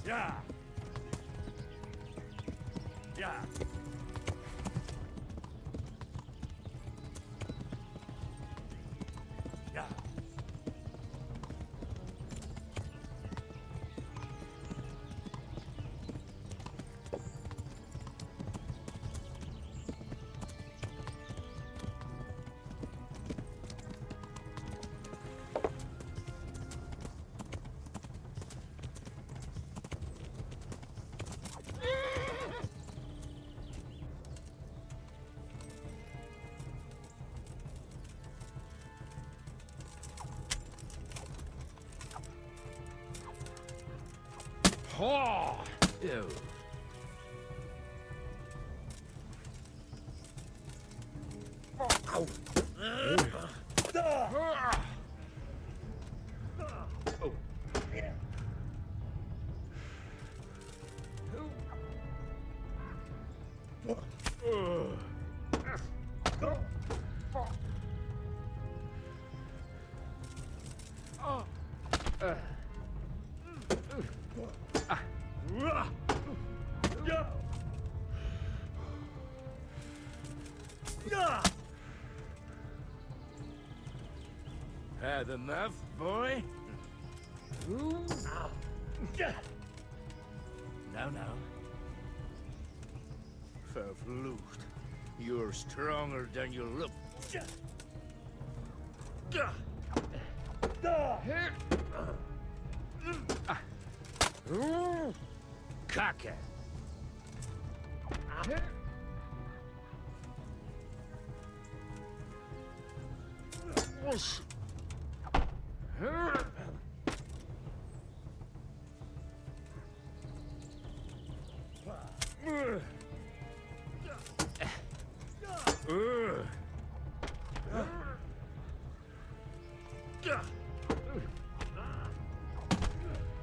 Yeah. Yeah. Yeah. Oh! Ew. Had enough, boy? Now, now. Verflucht. You're stronger than you look. Kacke.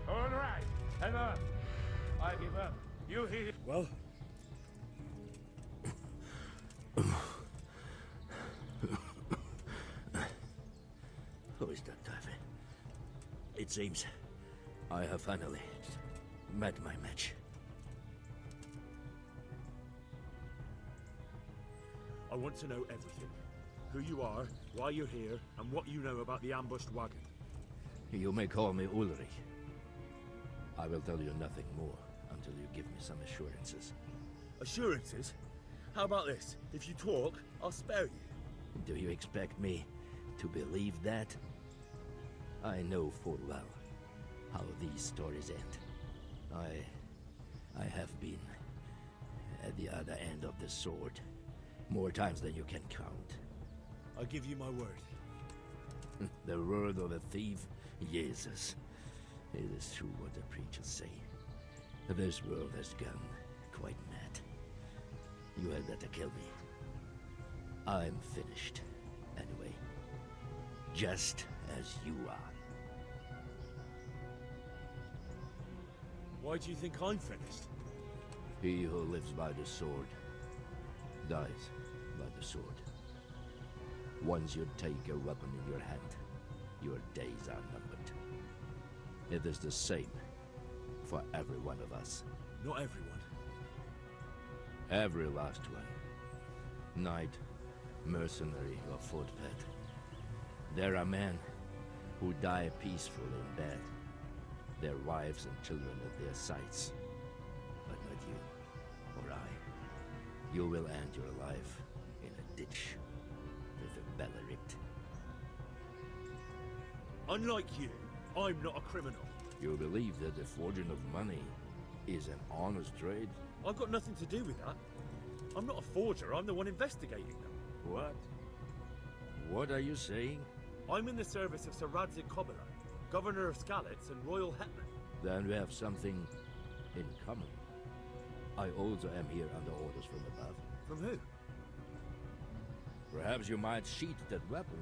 All right, enough. I give up. You hear? Well, Who is that, Davy? It seems I have finally met my match. I want to know everything. Who you are, why you're here, and what you know about the ambushed wagon. You may call me Ulrich. I will tell you nothing more until you give me some assurances. Assurances? How about this? If you talk, I'll spare you. Do you expect me to believe that? I know full well how these stories end. I have been at the other end of the sword more times than you can count. I give you my word. The word of a thief? Jesus. It is true what the preachers say. This world has gone quite mad. You had better kill me. I'm finished, anyway. Just as you are. Why do you think I'm finished? He who lives by the sword dies by the sword. Once you take a weapon in your hand, your days are numbered. It is the same for every one of us. Not everyone. Every last one. Knight, mercenary, or footpad. There are men who die peaceful in bed, their wives and children at their sides. But not you, or I. You will end your life in a ditch with a belly ripped. Unlike you, I'm not a criminal. You believe that the forging of money is an honest trade? I've got nothing to do with that. I'm not a forger, I'm the one investigating them. What? What are you saying? I'm in the service of Sir Radzig Kobyla, Governor of Skalitz and Royal Hetman. Then we have something in common. I also am here under orders from above. From who? Perhaps you might sheath that weapon,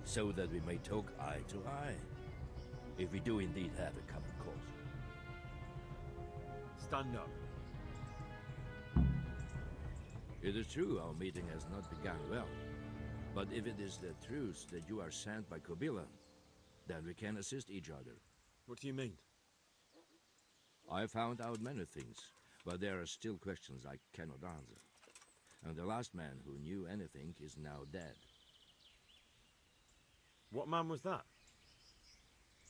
so that we may talk eye to eye, if we do indeed have a common cause. Stand up. It is true our meeting has not begun well, but if it is the truth that you are sent by Kobila, then we can assist each other. What do you mean? I found out many things, but there are still questions I cannot answer. And the last man who knew anything is now dead. What man was that?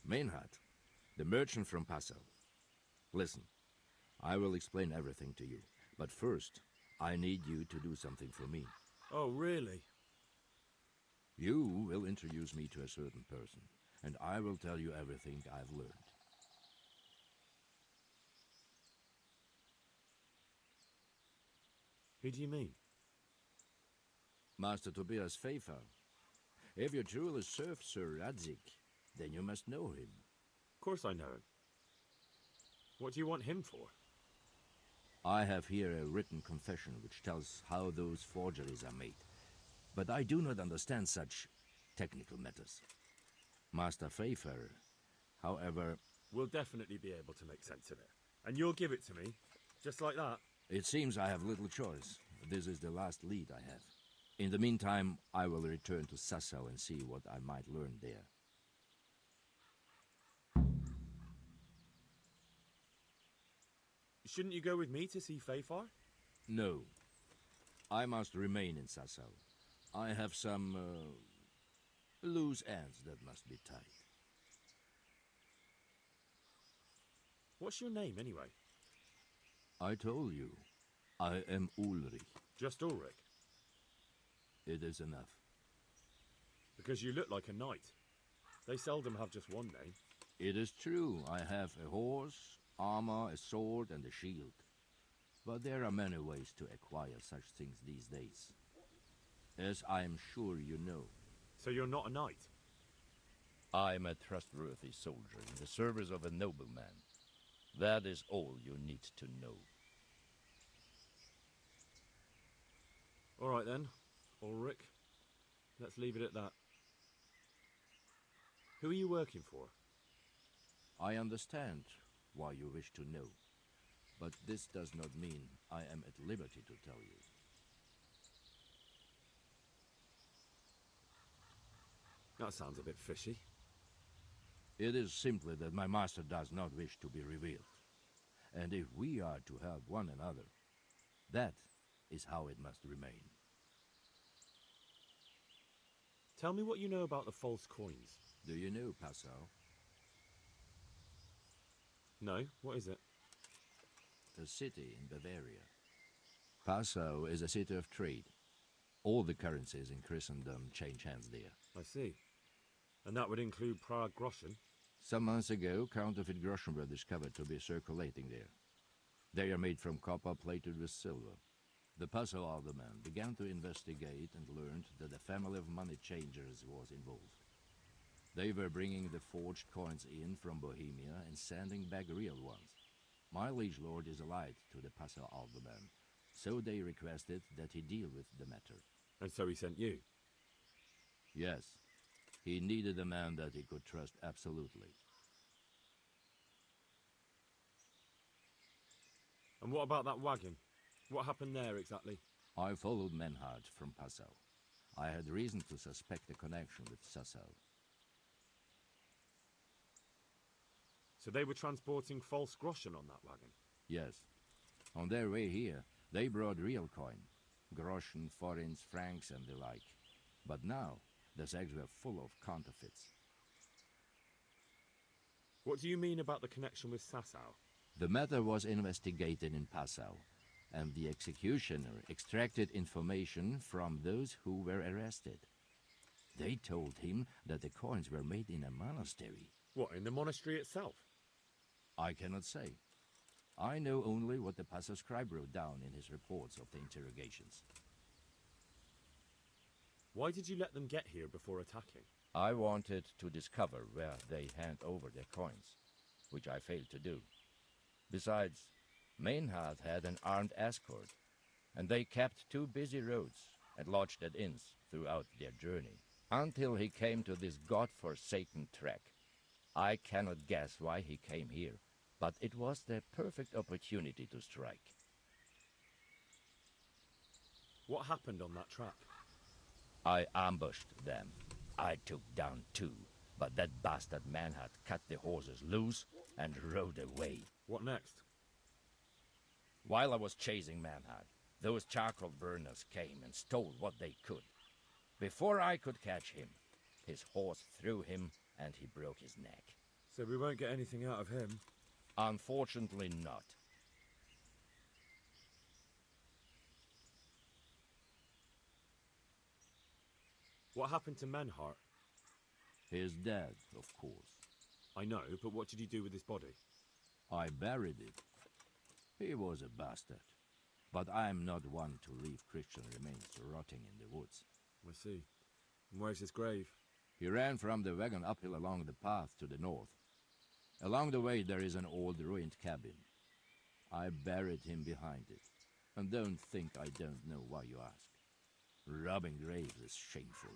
Mainhard, the merchant from Passau. Listen, I will explain everything to you, but first, I need you to do something for me. Oh, really? You will introduce me to a certain person, and I will tell you everything I've learned. Who do you mean? Master Tobias Pfeiffer. If you truly serve Sir Radzik, then you must know him. Of course I know him. What do you want him for? I have here a written confession which tells how those forgeries are made. But I do not understand such technical matters. Master Pfeiffer, however... We'll definitely be able to make sense of it. And you'll give it to me, just like that. It seems I have little choice. This is the last lead I have. In the meantime, I will return to Sassau and see what I might learn there. Shouldn't you go with me to see Pfeiffer? No. I must remain in Sassau. I have some loose ends that must be tied. What's your name, anyway? I told you. I am Ulrich. Just Ulrich? It is enough. Because you look like a knight. They seldom have just one name. It is true. I have a horse, armor, a sword, and a shield. But there are many ways to acquire such things these days. As I am sure you know. So you're not a knight? I am a trustworthy soldier in the service of a nobleman. That is all you need to know. All right then, Ulrich. Let's leave it at that. Who are you working for? I understand why you wish to know. But this does not mean I am at liberty to tell you. That sounds a bit fishy. It is simply that my master does not wish to be revealed. And if we are to help one another, that is how it must remain. Tell me what you know about the false coins. Do you know Passau? No, what is it? A city in Bavaria. Passau is a city of trade. All the currencies in Christendom change hands there. I see. And that would include Prague groschen? Some months ago, counterfeit groschen were discovered to be circulating there. They are made from copper plated with silver. The Passau alderman began to investigate and learned that a family of money changers was involved. They were bringing the forged coins in from Bohemia and sending back real ones. My liege lord is allied to the Passau alderman, so they requested that he deal with the matter. And so he sent you? Yes. He needed a man that he could trust absolutely. And what about that wagon? What happened there exactly? I followed Menhard from Passau. I had reason to suspect a connection with Sassau. So they were transporting false groschen on that wagon? Yes. On their way here, they brought real coin. Groschen, forints, francs, and the like. But now, the sacks were full of counterfeits. What do you mean about the connection with Sassau? The matter was investigated in Passau, and the executioner extracted information from those who were arrested. They told him that the coins were made in a monastery. What, in the monastery itself? I cannot say. I know only what the Passau scribe wrote down in his reports of the interrogations. Why did you let them get here before attacking? I wanted to discover where they hand over their coins, which I failed to do. Besides, Maynard had an armed escort, and they kept 2 busy roads and lodged at inns throughout their journey, until he came to this god-forsaken trek. I cannot guess why he came here, but it was the perfect opportunity to strike. What happened on that track? I ambushed them. I took down 2, but that bastard Maynard cut the horses loose and rode away. What next? While I was chasing Maynard, those charcoal burners came and stole what they could. Before I could catch him, his horse threw him and he broke his neck. So we won't get anything out of him? Unfortunately not. What happened to Menhart? He is dead, of course. I know, but what did you do with his body? I buried it. He was a bastard. But I am not one to leave Christian remains rotting in the woods. I see. And where's his grave? He ran from the wagon uphill along the path to the north. Along the way there is an old ruined cabin. I buried him behind it. And don't think I don't know why you ask. Robbing graves is shameful.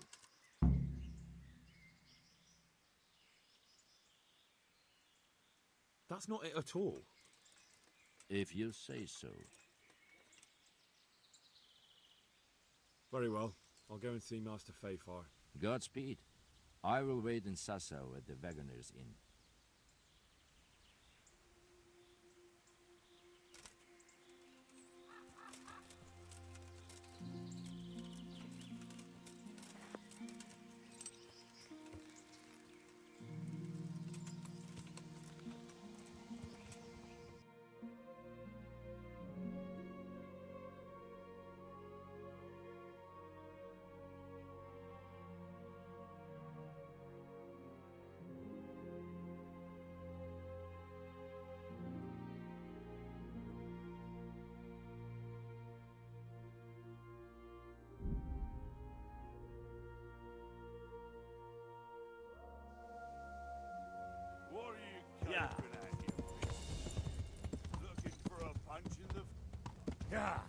That's not it at all. If you say so. Very well. I'll go and see Master Fayfar. Godspeed. I will wait in Sasau at the Wagoner's Inn. What are you caping at here? Looking for a punch in the... Yeah.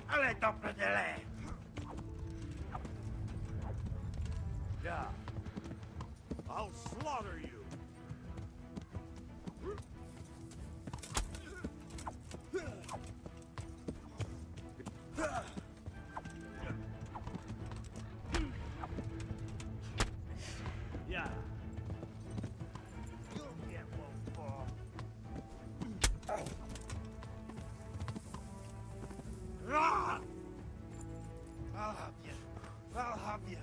Alle doppeltele! Yeah. I'll slaughter you! Yeah. You'll get one for... Ah! I'll have you. I'll have you.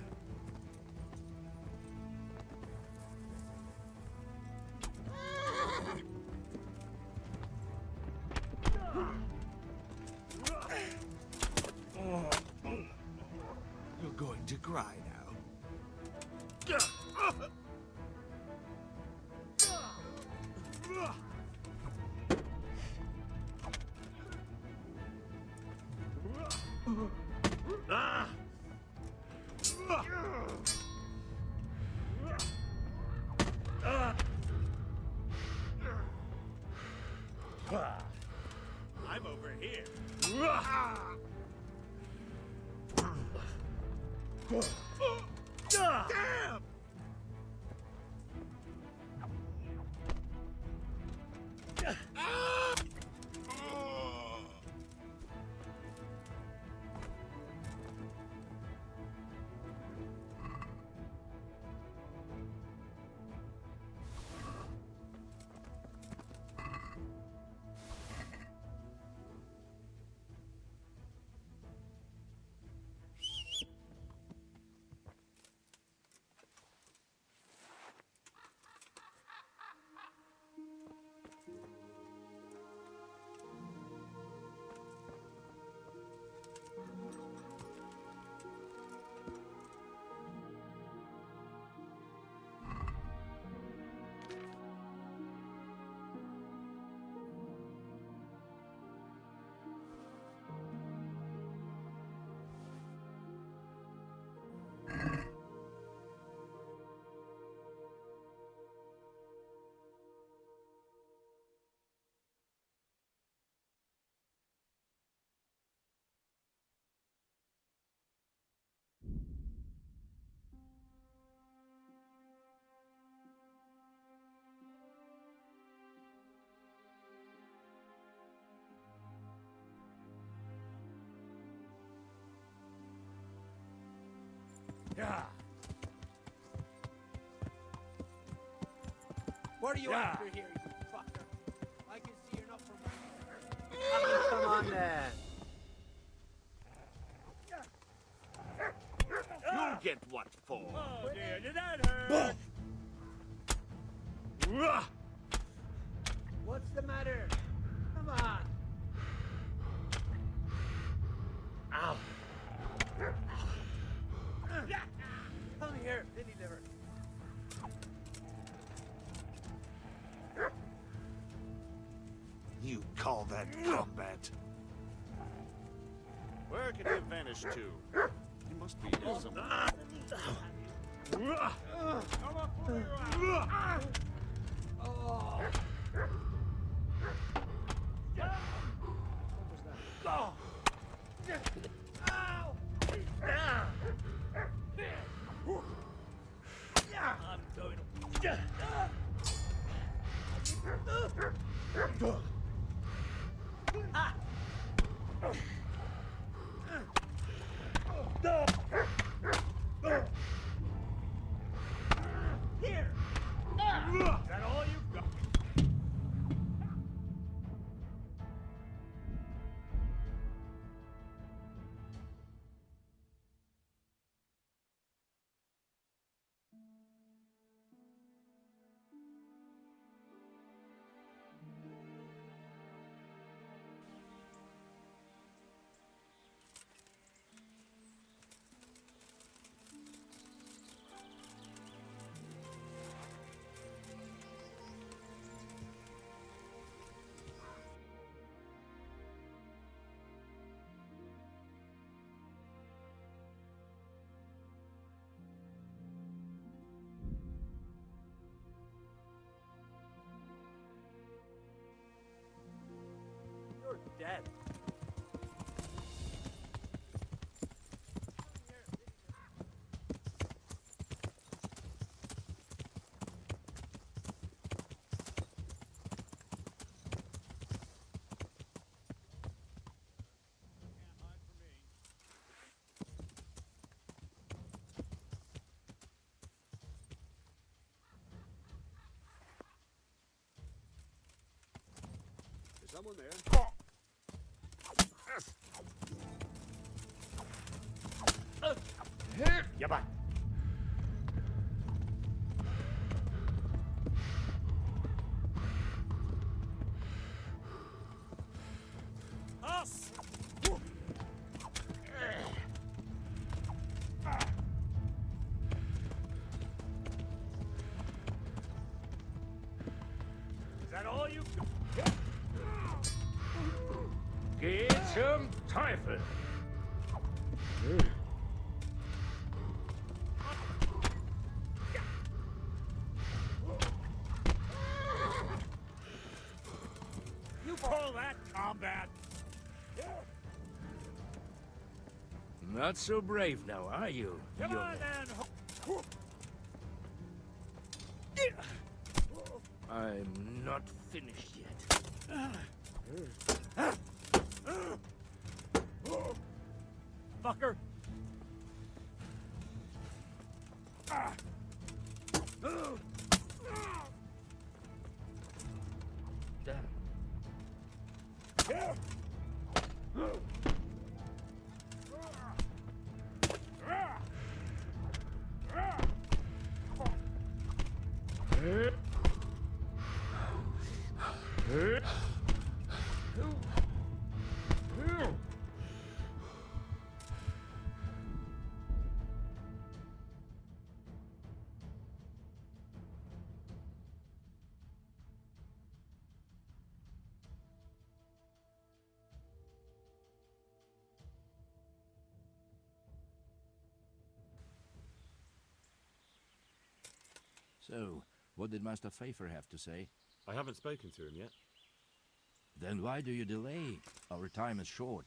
You're going to cry now. I'm over here. Damn! Yeah. What are you Yeah. after here, you fucker? I can see you're not from around. Come on then. You'll get what for. Oh dear, did that hurt? What's the matter? Come on. Ow. Come here, Lily liver. You call that combat? Where can he have vanished to? He must be here somewhere. Oh. Oh. Ow! I'm going to... Here! Is that all you've got? You're dead. Is someone there? Yeah, bye. Us! Is that all you've got? Get some typhus. You call that combat? Not so brave now, are you? Come young on man? then. I'm not finished yet. Fucker. Damn. So, what did Master Pfeiffer have to say? I haven't spoken to him yet. Then why do you delay? Our time is short.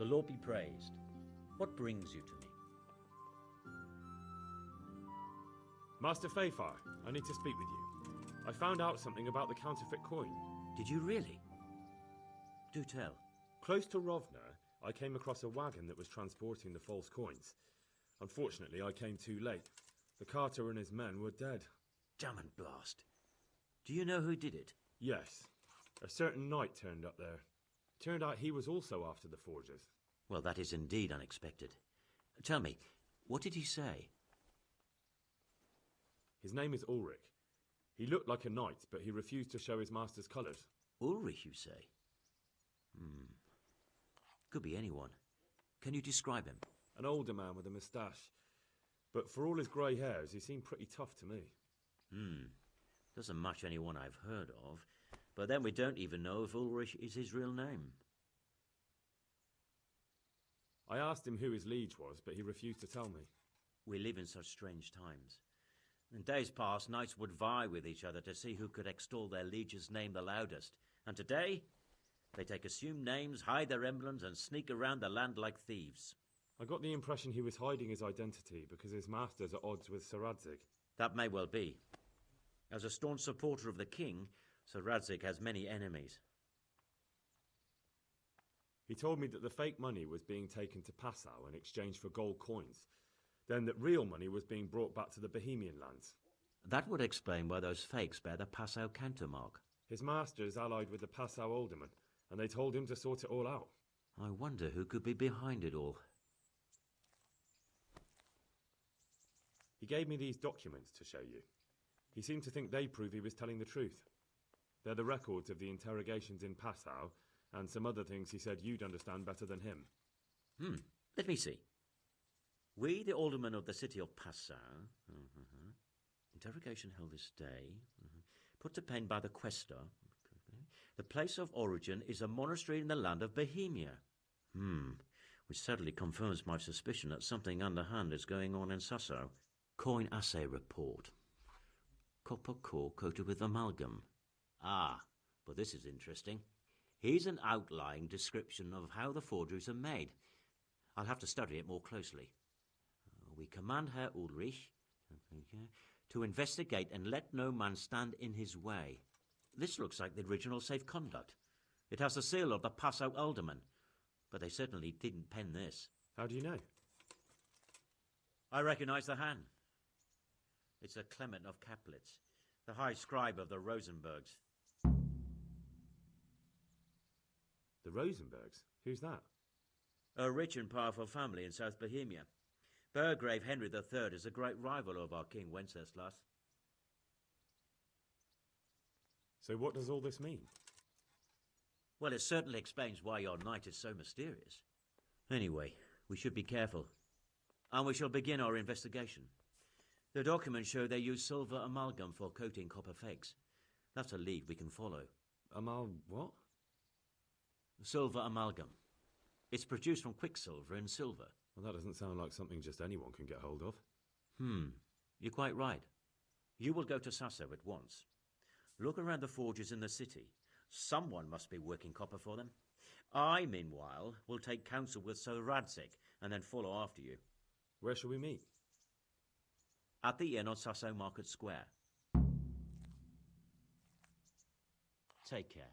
Lord be praised. What brings you to me? Master Fafar, I need to speak with you. I found out something about the counterfeit coin. Did you really? Do tell. Close to Rovna, I came across a wagon that was transporting the false coins. Unfortunately, I came too late. The carter and his men were dead. Damn and blast. Do you know who did it? Yes. A certain knight turned up there. Turned out he was also after the forgers. Well, that is indeed unexpected. Tell me, what did he say? His name is Ulrich. He looked like a knight, but he refused to show his master's colours. Ulrich, you say? Could be anyone. Can you describe him? An older man with a moustache. But for all his grey hairs, he seemed pretty tough to me. Doesn't match anyone I've heard of. But then we don't even know if Ulrich is his real name. I asked him who his liege was, but he refused to tell me. We live in such strange times. In days past, knights would vie with each other to see who could extol their liege's name the loudest. And today, they take assumed names, hide their emblems, and sneak around the land like thieves. I got the impression he was hiding his identity because his master's at odds with Sir Radzig. That may well be. As a staunch supporter of the king, Sir Radzig has many enemies. He told me that the fake money was being taken to Passau in exchange for gold coins, then that real money was being brought back to the Bohemian lands. That would explain why those fakes bear the Passau countermark. His master is allied with the Passau alderman, and they told him to sort it all out. I wonder who could be behind it all. He gave me these documents to show you. He seemed to think they prove he was telling the truth. They're the records of the interrogations in Passau, and some other things he said you'd understand better than him. Let me see. We, the aldermen of the city of Passau, interrogation held this day, put to pen by the questor. The place of origin is a monastery in the land of Bohemia. Which certainly confirms my suspicion that something underhand is going on in Sasso. Coin assay report. Copper core coated with amalgam. But this is interesting. Here's an outline description of how the forgeries are made. I'll have to study it more closely. We command Herr Ulrich to investigate and let no man stand in his way. This looks like the original safe conduct. It has the seal of the Passau alderman, but they certainly didn't pen this. How do you know? I recognize the hand. It's a Clement of Caplitz, the high scribe of the Rosenbergs. The Rosenbergs? Who's that? A rich and powerful family in South Bohemia. Burgrave Henry III is a great rival of our King Wenceslas. So what does all this mean? Well, it certainly explains why your knight is so mysterious. Anyway, we should be careful. And we shall begin our investigation. The documents show they use silver amalgam for coating copper fakes. That's a lead we can follow. What? Silver amalgam. It's produced from quicksilver and silver. Well, that doesn't sound like something just anyone can get hold of. You're quite right. You will go to Sasso at once. Look around the forges in the city. Someone must be working copper for them. I, meanwhile, will take counsel with Sir Radzig and then follow after you. Where shall we meet? At the inn on Sasso Market Square. Take care.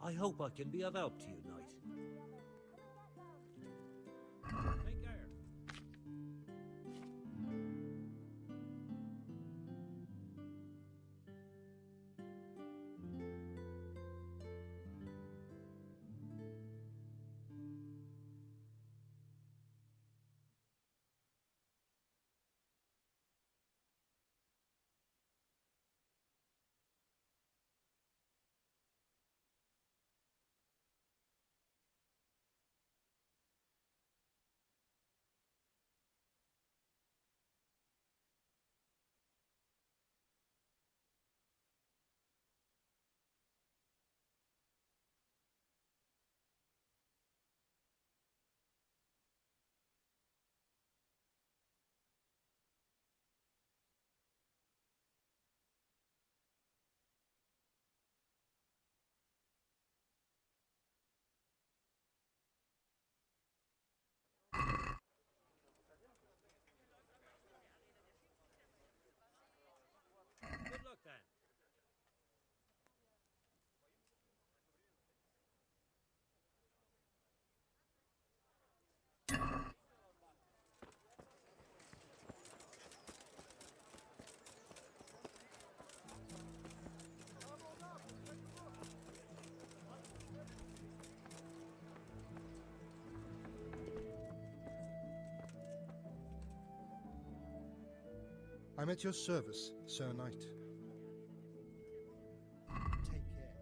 I hope I can be of help to you, Knight. Take care. Good luck then. I'm at your service, Sir Knight. Take care.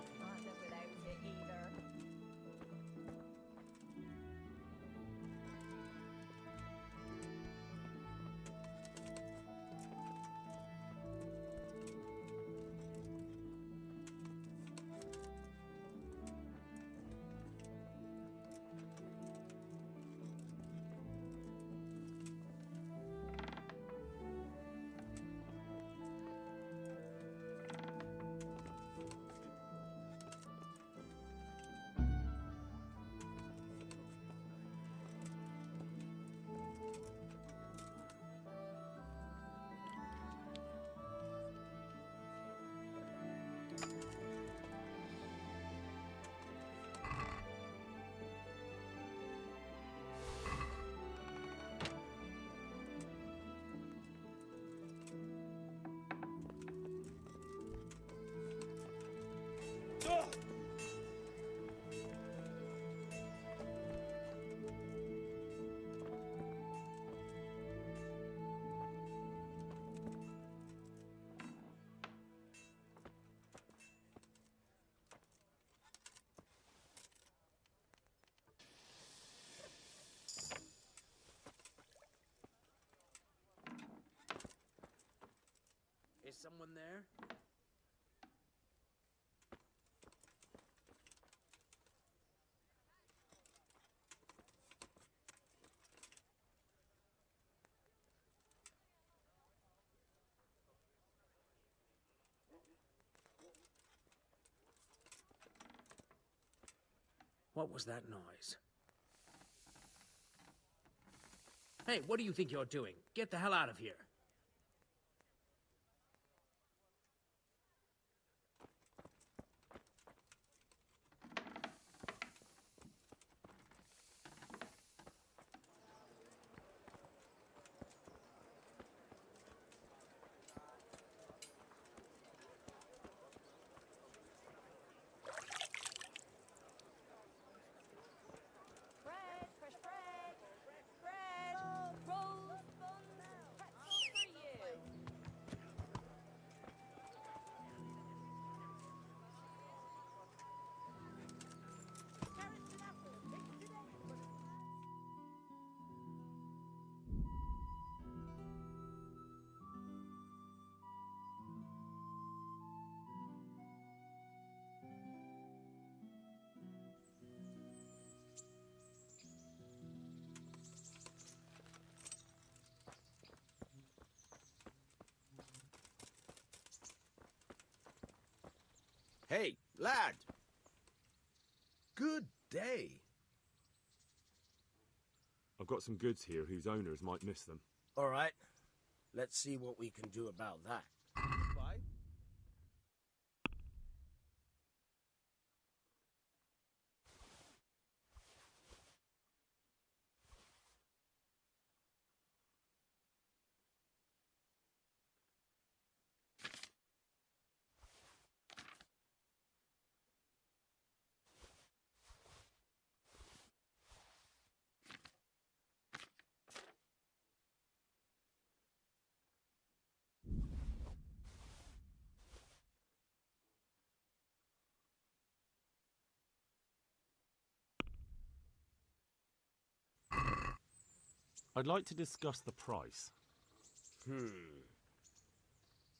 Can't live without it either. Is someone there? What was that noise? Hey, what do you think you're doing? Get the hell out of here. Bread, fresh bread, bread, rolls, buns, pretzels. Hey, lad! Good day. I've got some goods here whose owners might miss them. All right. Let's see what we can do about that. Bye. I'd like to discuss the price.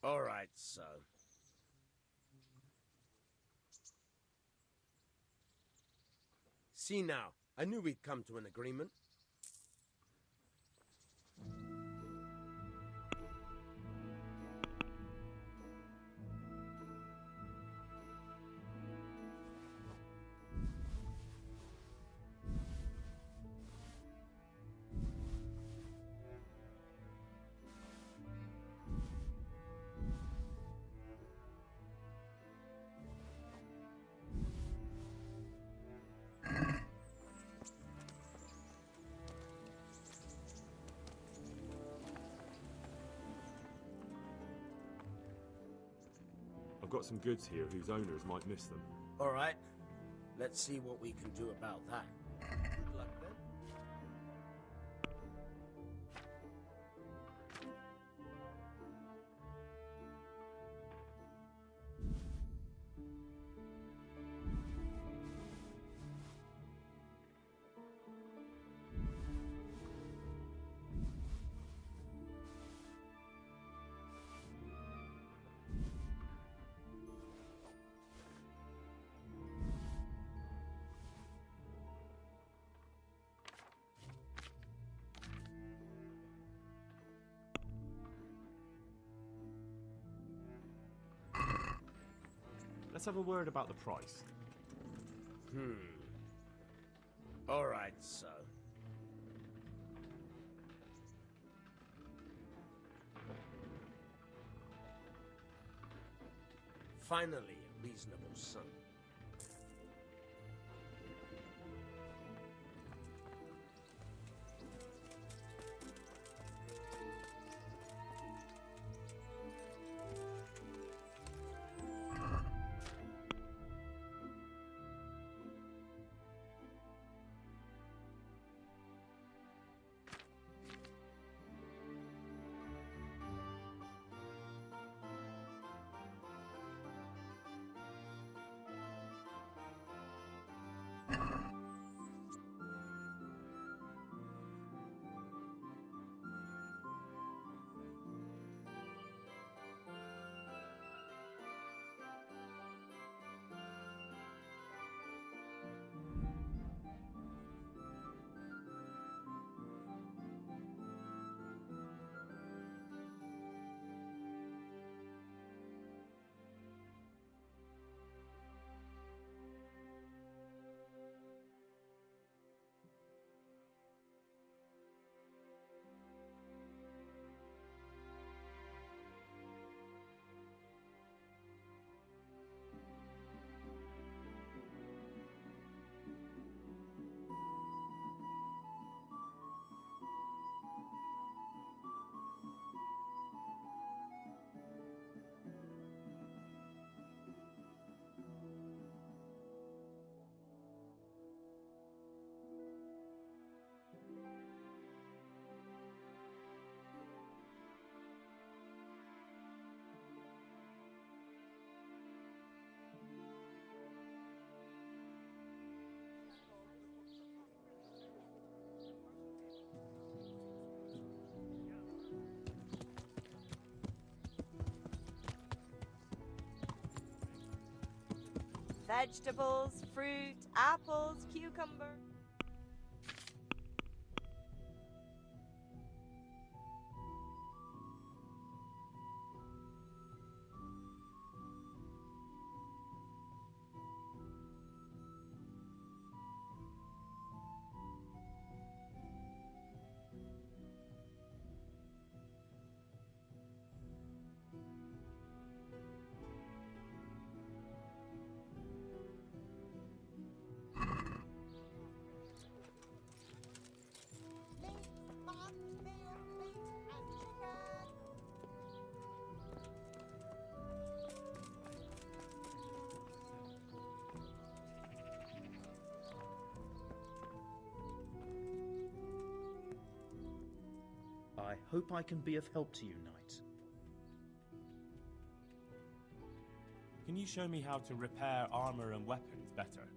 All right, so. See now, I knew we'd come to an agreement. I've got some goods here whose owners might miss them. All right. Let's see what we can do about that. Good luck then. Let's have a word about the price. All right, so. Finally, a reasonable sum. Vegetables, fruit, apples, cucumber. I hope I can be of help to you, Knight. Can you show me how to repair armor and weapons better?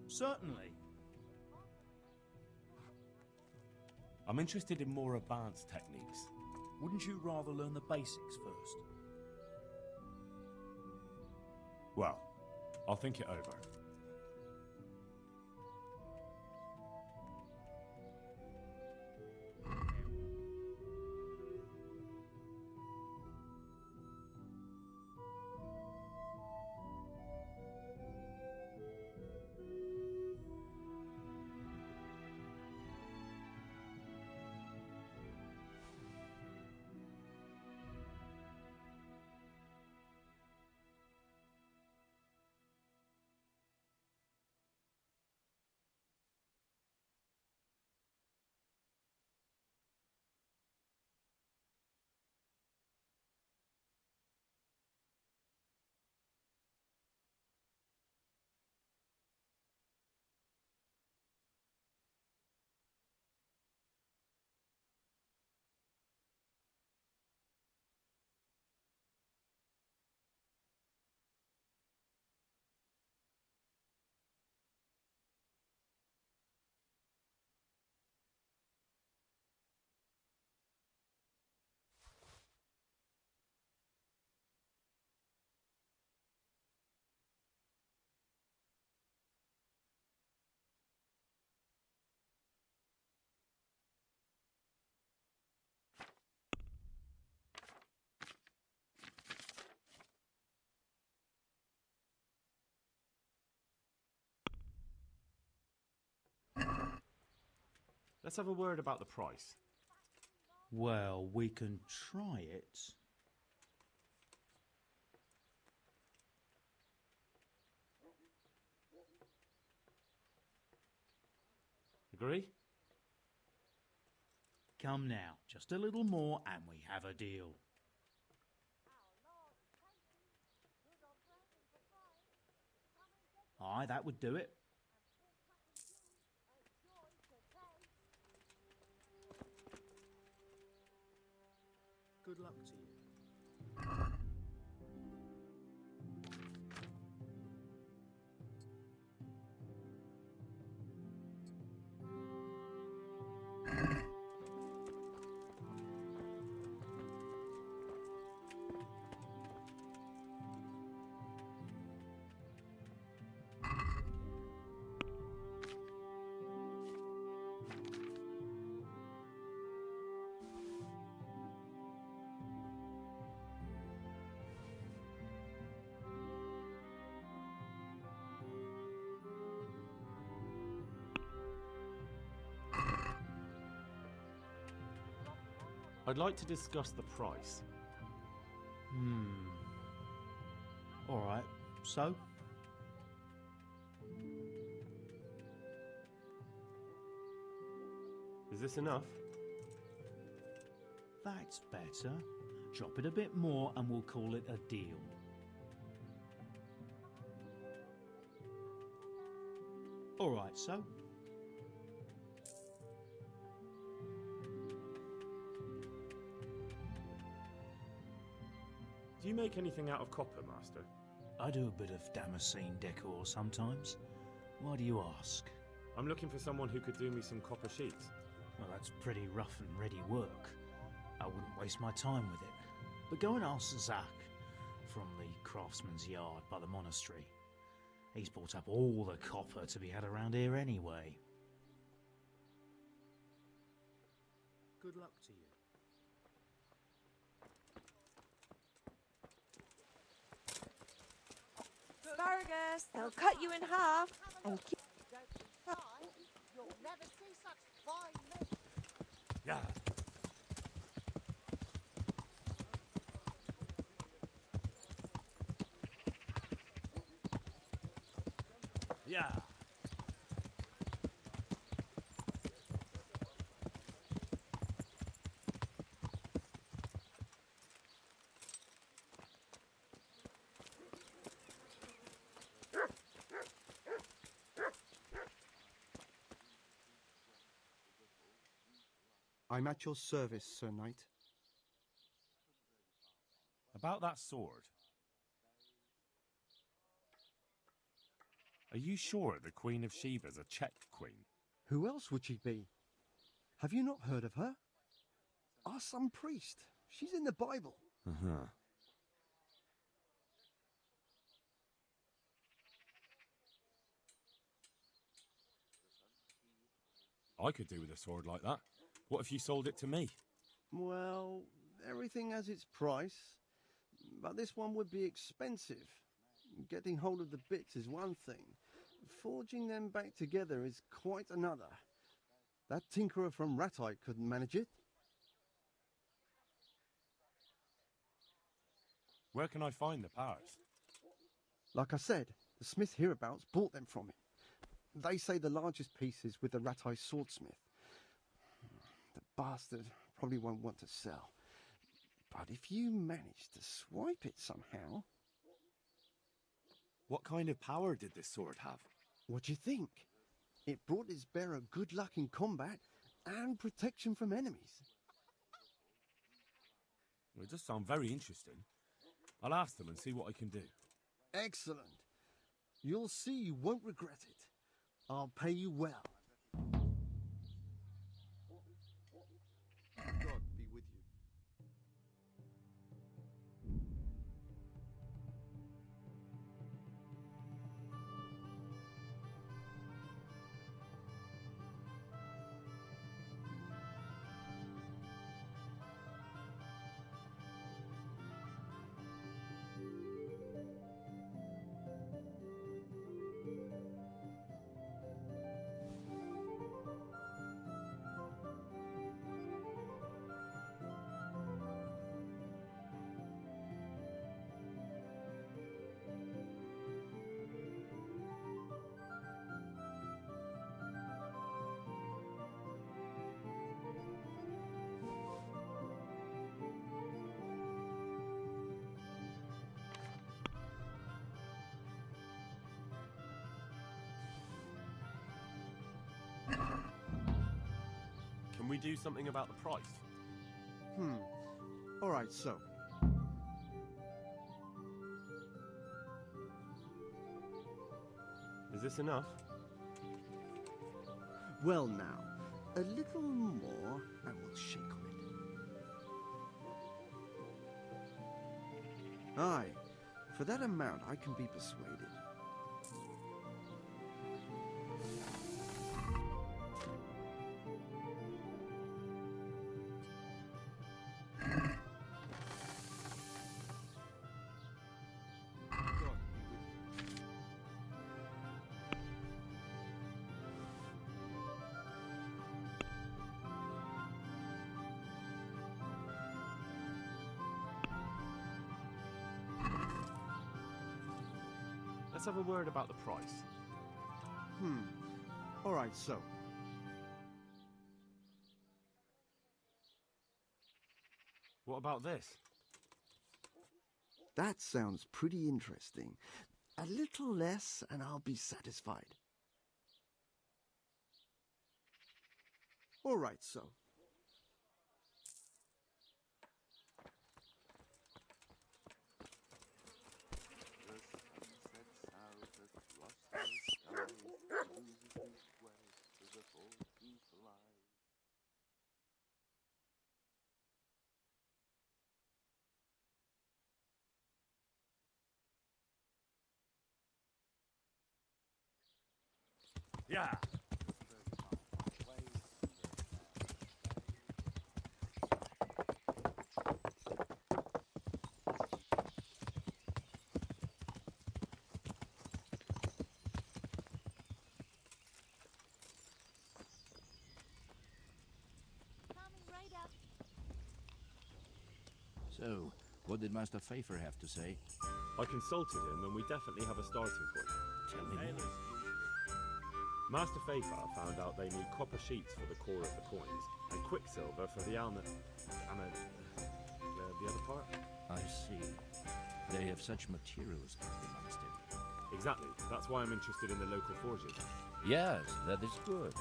Certainly. I'm interested in more advanced techniques. Wouldn't you rather learn the basics first? Well, I'll think it over. Let's have a word about the price. Well, we can try it. Agree? Come now, just a little more and we have a deal. Aye, that would do it. Good luck to you. I'd like to discuss the price. Alright, so? Is this enough? That's better. Drop it a bit more and we'll call it a deal. Alright, so? Do you make anything out of copper, Master? I do a bit of Damascene decor sometimes. Why do you ask? I'm looking for someone who could do me some copper sheets. Well, that's pretty rough and ready work. I wouldn't waste my time with it. But go and ask Zach from the craftsman's yard by the monastery. He's bought up all the copper to be had around here anyway. Good luck to you. Asparagus, they'll cut you in half and keep... You'll never see such fine meat. Yeah. Yeah. I'm at your service, Sir Knight. About that sword. Are you sure the Queen of Sheba's a Czech queen? Who else would she be? Have you not heard of her? Our some priest. She's in the Bible. Uh-huh. I could do with a sword like that. What if you sold it to me? Well, everything has its price, but this one would be expensive. Getting hold of the bits is one thing. Forging them back together is quite another. That tinkerer from Rattite couldn't manage it. Where can I find the parts? Like I said, the smith hereabouts bought them from him. They say the largest piece is with the Rattite swordsmith. The bastard probably won't want to sell. But if you manage to swipe it somehow... What kind of power did this sword have? What do you think? It brought its bearer good luck in combat and protection from enemies. Well, it does sound very interesting. I'll ask them and see what I can do. Excellent. You'll see you won't regret it. I'll pay you well. God be with you. Can we do something about the price? All right, so. Is this enough? Well now, a little more and we'll shake on it. Aye, for that amount I can be persuaded. Let's have a word about the price. All right, so. What about this? That sounds pretty interesting. A little less and I'll be satisfied. All right, so. Yeah. So, what did Master Pfeiffer have to say? I consulted him and we definitely have a starting point. Tell me more. Master Pfeiffer found out they need copper sheets for the core of the coins and quicksilver for the almond and the other part. I see. They have such materials at the monastery. Exactly. That's why I'm interested in the local forges. Yes, that is good.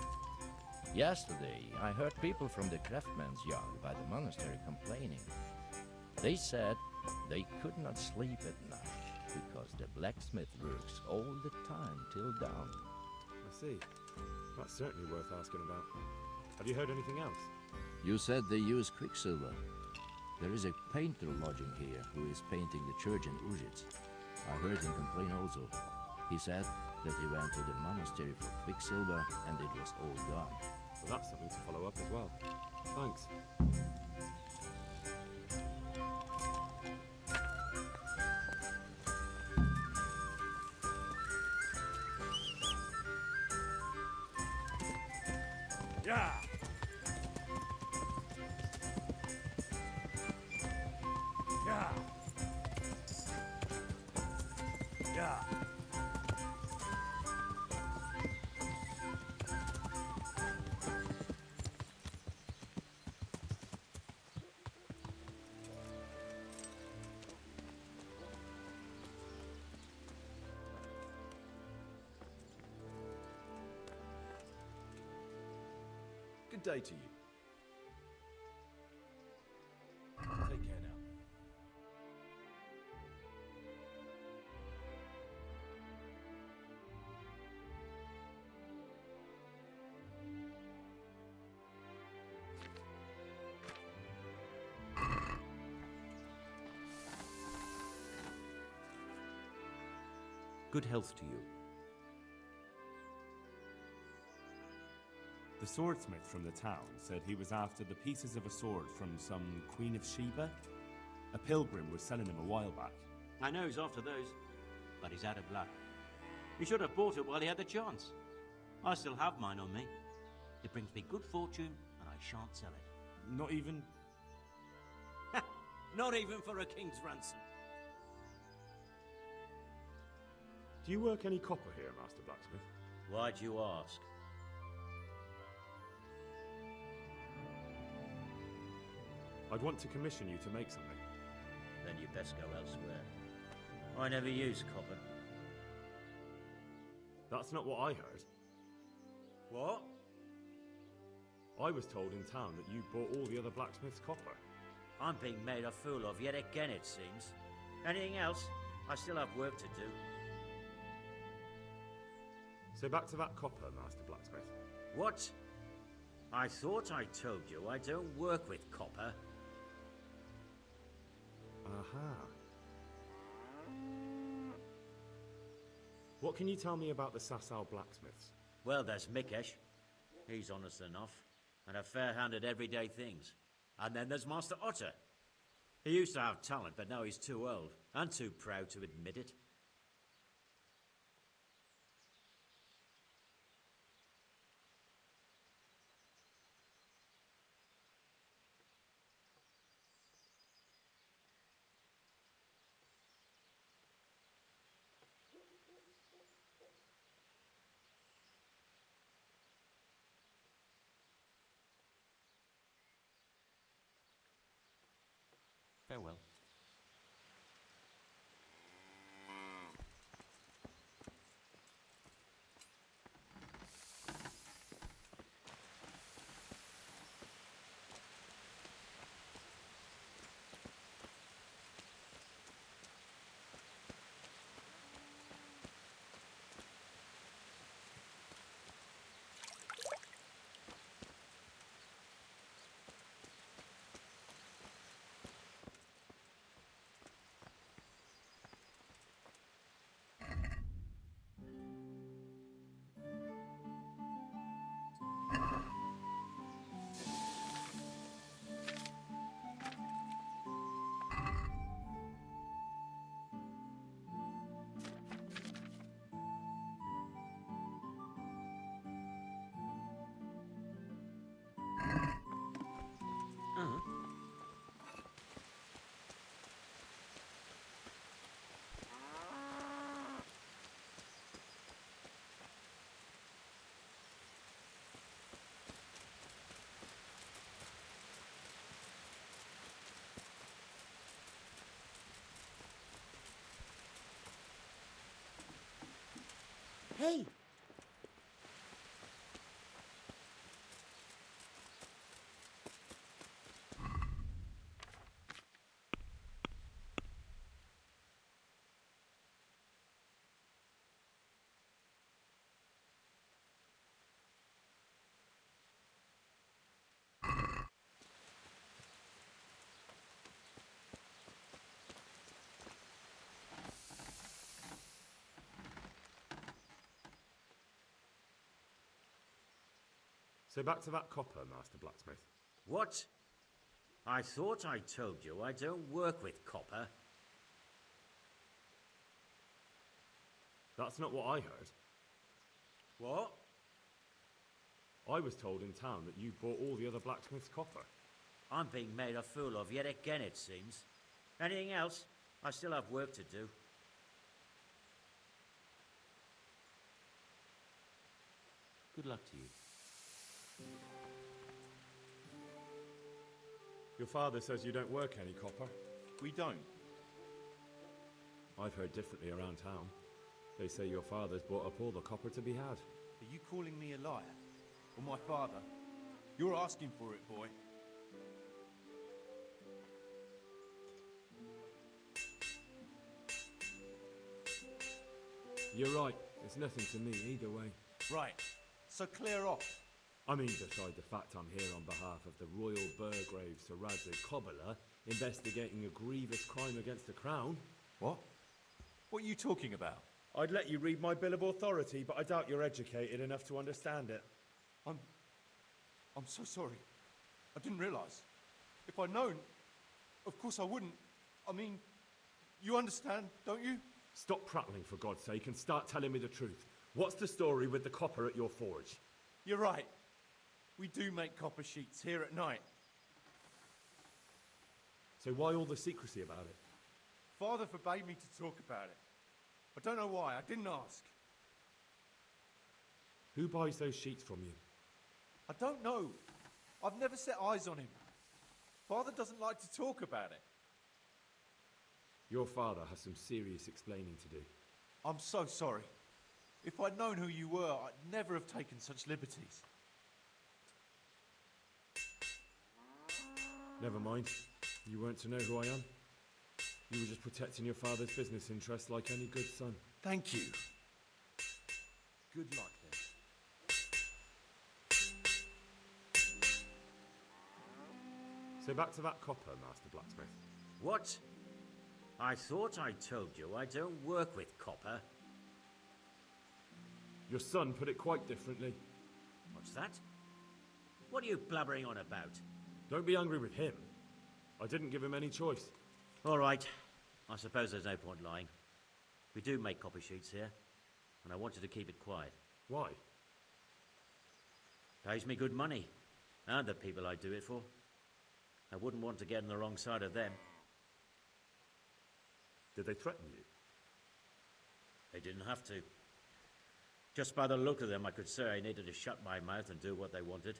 Yesterday, I heard people from the craftsman's yard by the monastery complaining. They said they could not sleep at night because the blacksmith works all the time till dawn. I see. That's certainly worth asking about. Have you heard anything else? You said they use quicksilver. There is a painter lodging here who is painting the church in Uzhitz. I heard him complain also. He said that he went to the monastery for quicksilver and it was all gone. Well, that's something to follow up as well. Thanks. Yeah. Yeah. Yeah. Good day to you. Take care now. Good health to you. The swordsmith from the town said he was after the pieces of a sword from some Queen of Sheba. A pilgrim was selling him a while back. I know he's after those, but he's out of luck. He should have bought it while he had the chance. I still have mine on me. It brings me good fortune, and I shan't sell it. Not even... Not even for a king's ransom. Do you work any copper here, Master Blacksmith? Why'd you ask? I'd want to commission you to make something. Then you best go elsewhere. I never use copper. That's not what I heard. What? I was told in town that you bought all the other blacksmiths' copper. I'm being made a fool of yet again, it seems. Anything else? I still have work to do. So back to that copper, Master Blacksmith. What? I thought I told you I don't work with copper. Aha. What can you tell me about the Sasau blacksmiths? Well, there's Mikesh. He's honest enough, and a fair-handed everyday things. And then there's Master Otter. He used to have talent, but now he's too old, and too proud to admit it. Farewell. Hey! So back to that copper, Master Blacksmith. What? I thought I told you I don't work with copper. That's not what I heard. What? I was told in town that you bought all the other blacksmith's copper. I'm being made a fool of yet again, it seems. Anything else? I still have work to do. Good luck to you. Your father says you don't work any copper. We don't. I've heard differently around town. They say your father's bought up all the copper to be had. Are you calling me a liar? Or my father? You're asking for it, boy. You're right. It's nothing to me either way. Right. So clear off. I mean, beside the fact I'm here on behalf of the Royal Burgraves to Radley Cobbler, investigating a grievous crime against the Crown. What? What are you talking about? I'd let you read my Bill of Authority, but I doubt you're educated enough to understand it. I'm so sorry. I didn't realise. If I'd known, of course I wouldn't. I mean, you understand, don't you? Stop prattling, for God's sake, and start telling me the truth. What's the story with the copper at your forge? You're right. We do make copper sheets here at night. So why all the secrecy about it? Father forbade me to talk about it. I don't know why. I didn't ask. Who buys those sheets from you? I don't know. I've never set eyes on him. Father doesn't like to talk about it. Your father has some serious explaining to do. I'm so sorry. If I'd known who you were, I'd never have taken such liberties. Never mind. You weren't to know who I am. You were just protecting your father's business interests like any good son. Thank you. Good luck then. So back to that copper, Master Blacksmith. What? I thought I told you I don't work with copper. Your son put it quite differently. What's that? What are you blabbering on about? Don't be angry with him. I didn't give him any choice. All right. I suppose there's no point lying. We do make copper sheets here, and I wanted to keep it quiet. Why? Pays me good money, and the people I do it for. I wouldn't want to get on the wrong side of them. Did they threaten you? They didn't have to. Just by the look of them, I could say I needed to shut my mouth and do what they wanted.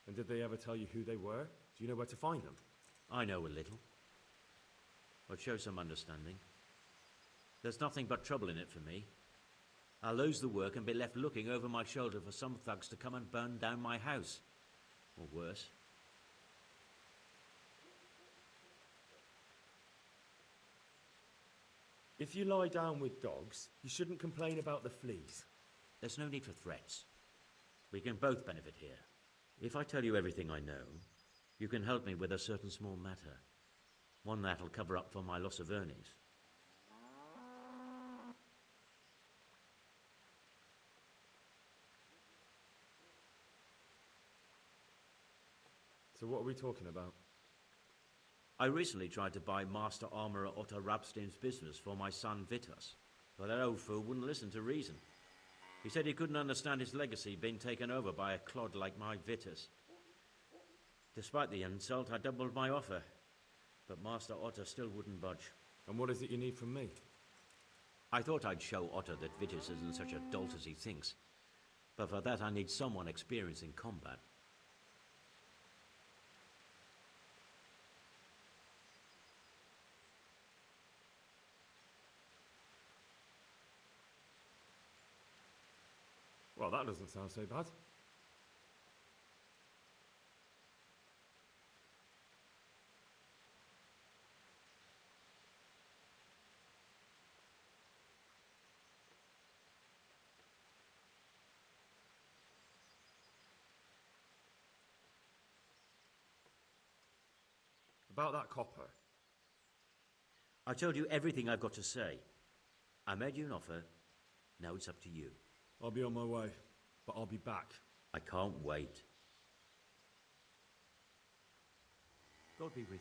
And did they ever tell you who they were? Do you know where to find them? I know a little. I'd show some understanding. There's nothing but trouble in it for me. I'll lose the work and be left looking over my shoulder for some thugs to come and burn down my house. Or worse. If you lie down with dogs, you shouldn't complain about the fleas. There's no need for threats. We can both benefit here. If I tell you everything I know, you can help me with a certain small matter. One that'll cover up for my loss of earnings. So what are we talking about? I recently tried to buy Master Armourer Otto Rabstein's business for my son Vitus, but that old fool wouldn't listen to reason. He said he couldn't understand his legacy being taken over by a clod like my Vitus. Despite the insult, I doubled my offer, but Master Otto still wouldn't budge. And what is it you need from me? I thought I'd show Otto that Vitus isn't such a dolt as he thinks, but for that I need someone experienced in combat. Well, that doesn't sound so bad. About that copper. I told you everything I've got to say. I made you an offer. Now it's up to you. I'll be on my way, but I'll be back. I can't wait. God be with you.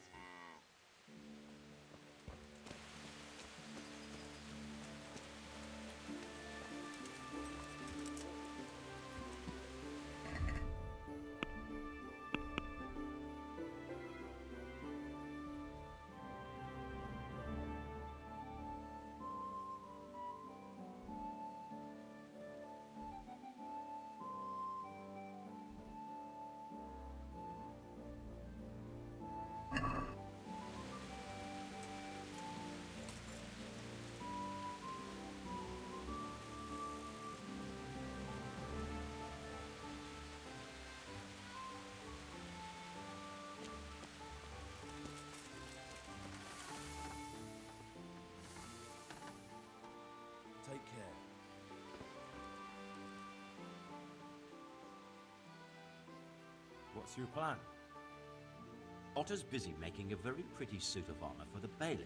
Take care. What's your plan? Otter's busy making a very pretty suit of armor for the bailiff.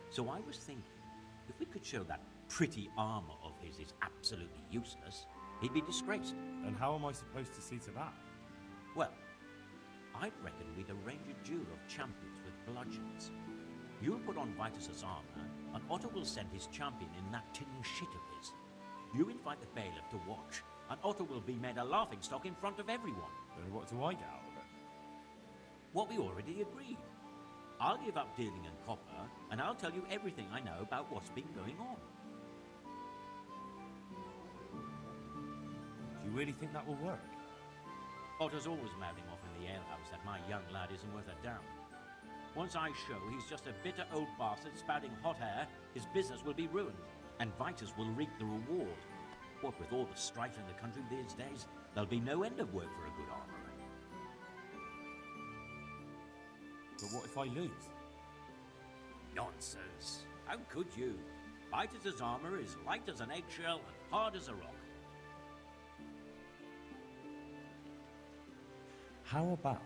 So I was thinking, if we could show that pretty armor of his is absolutely useless, he'd be disgraced. And how am I supposed to see to that? Well, I'd reckon we'd arrange a duel of champions with bludgeons. You'll put on Vitus's armor, and Otto will send his champion in that tin shit of his. You invite the bailiff to watch, and Otto will be made a laughingstock in front of everyone. Then what do I get out of it? What we already agreed. I'll give up dealing in copper, and I'll tell you everything I know about what's been going on. Do you really think that will work? Otto's always mouthing off in the alehouse that my young lad isn't worth a damn. Once I show he's just a bitter old bastard spouting hot air, his business will be ruined, and Vitus will reap the reward. What with all the strife in the country these days, there'll be no end of work for a good armourer. But what if I lose? Nonsense. How could you? Vitus's armour is light as an eggshell and hard as a rock. How about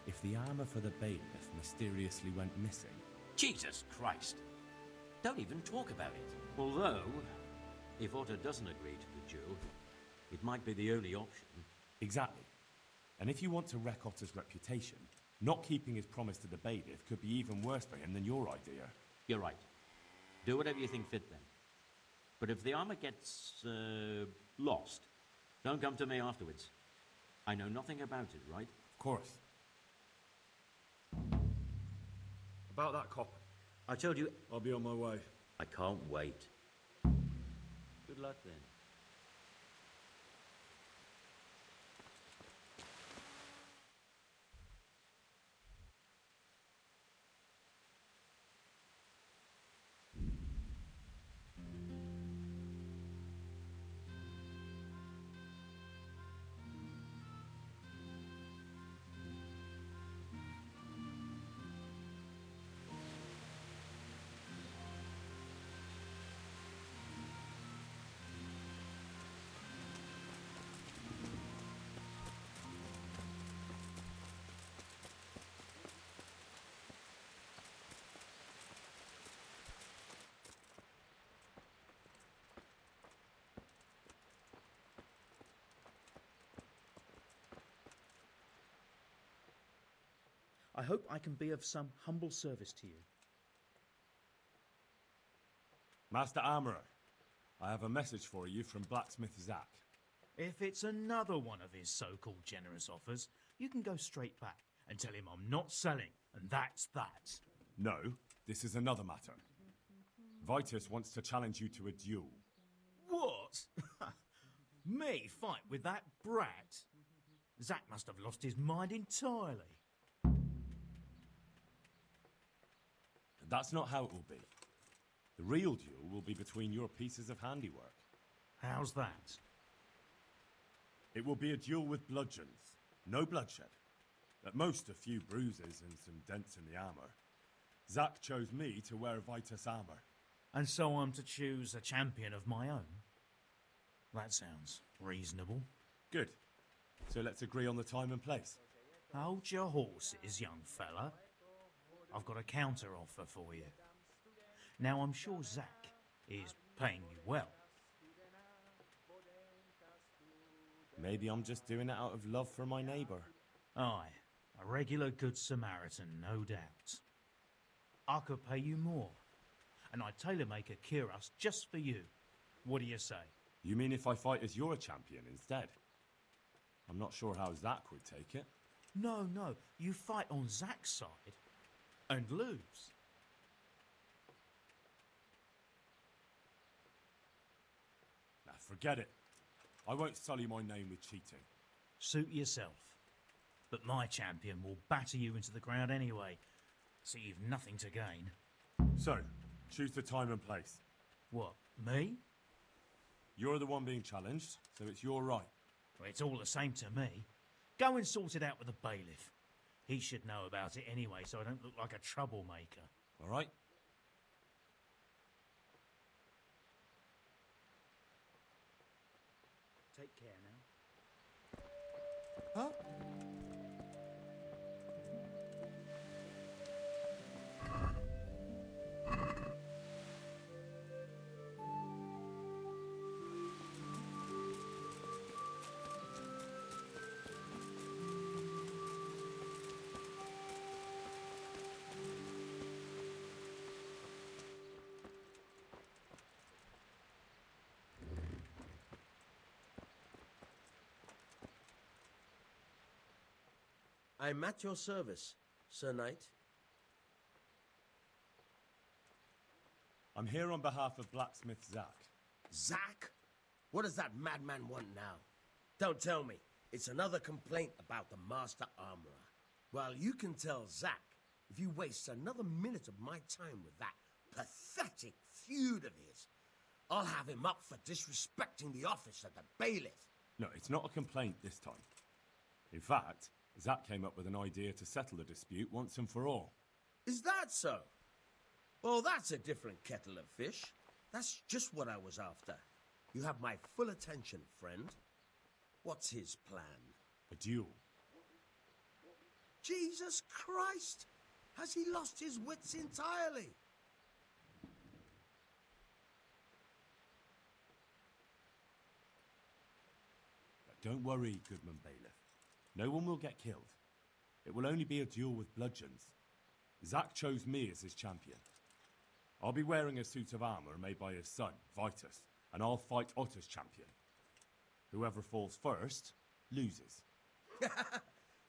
if the armour for the bailiff mysteriously went missing? Jesus Christ! Don't even talk about it. Although, if Otto doesn't agree to the duel, it might be the only option. Exactly. And if you want to wreck Otter's reputation, not keeping his promise to the bailiff could be even worse for him than your idea. You're right. Do whatever you think fit then. But if the armour gets, lost, don't come to me afterwards. I know nothing about it, right? Of course. About that copper. I told you... I'll be on my way. I can't wait. Good luck then. I hope I can be of some humble service to you. Master Armourer, I have a message for you from blacksmith Zach. If it's another one of his so-called generous offers, you can go straight back and tell him I'm not selling, and that's that. No, this is another matter. Vitus wants to challenge you to a duel. What? Me fight with that brat? Zach must have lost his mind entirely. That's not how it will be. The real duel will be between your pieces of handiwork. How's that? It will be a duel with bludgeons. No bloodshed. At most, a few bruises and some dents in the armour. Zach chose me to wear Vitus armour. And so I'm to choose a champion of my own? That sounds reasonable. Good. So let's agree on the time and place. Hold your horses, young fella. I've got a counter offer for you. Now, I'm sure Zach is paying you well. Maybe I'm just doing it out of love for my neighbour. Aye, A regular good Samaritan, no doubt. I could pay you more, and I'd tailor-make a cuirass just for you. What do you say? You mean if I fight as your champion instead? I'm not sure how Zack would take it. No, you fight on Zack's side and lose. Nah, forget it. I won't sully my name with cheating. Suit yourself. But my champion will batter you into the ground anyway, so you've nothing to gain. So, choose the time and place. What, me? You're the one being challenged, so it's your right. Well, it's all the same to me. Go and sort it out with the bailiff. He should know about it anyway, so I don't look like a troublemaker. All right? Take care now. Huh? I'm at your service, Sir Knight. I'm here on behalf of blacksmith Zack. Zack? What does that madman want now? Don't tell me. It's another complaint about the Master Armorer. Well, you can tell Zack if you waste another minute of my time with that pathetic feud of his. I'll have him up for disrespecting the office of the bailiff. No, it's not a complaint this time. In fact, Zack came up with an idea to settle the dispute once and for all. Is that so? Well, that's a different kettle of fish. That's just what I was after. You have my full attention, friend. What's his plan? A duel. Jesus Christ! Has he lost his wits entirely? But don't worry, Goodman Bailiff. No one will get killed. It will only be a duel with bludgeons. Zack chose me as his champion. I'll be wearing a suit of armour made by his son, Vitus, and I'll fight Otter's champion. Whoever falls first, loses.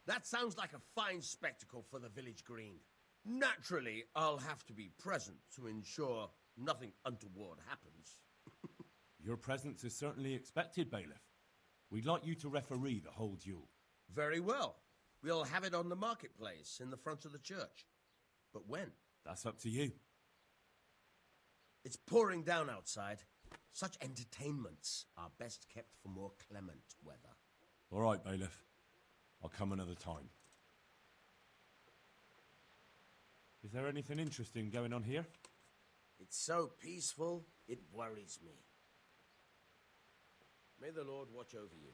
That sounds like a fine spectacle for the village green. Naturally, I'll have to be present to ensure nothing untoward happens. Your presence is certainly expected, Bailiff. We'd like you to referee the whole duel. Very well. We'll have it on the marketplace in the front of the church. But when? That's up to you. It's pouring down outside. Such entertainments are best kept for more clement weather. All right, Bailiff. I'll come another time. Is there anything interesting going on here? It's so peaceful, it worries me. May the Lord watch over you.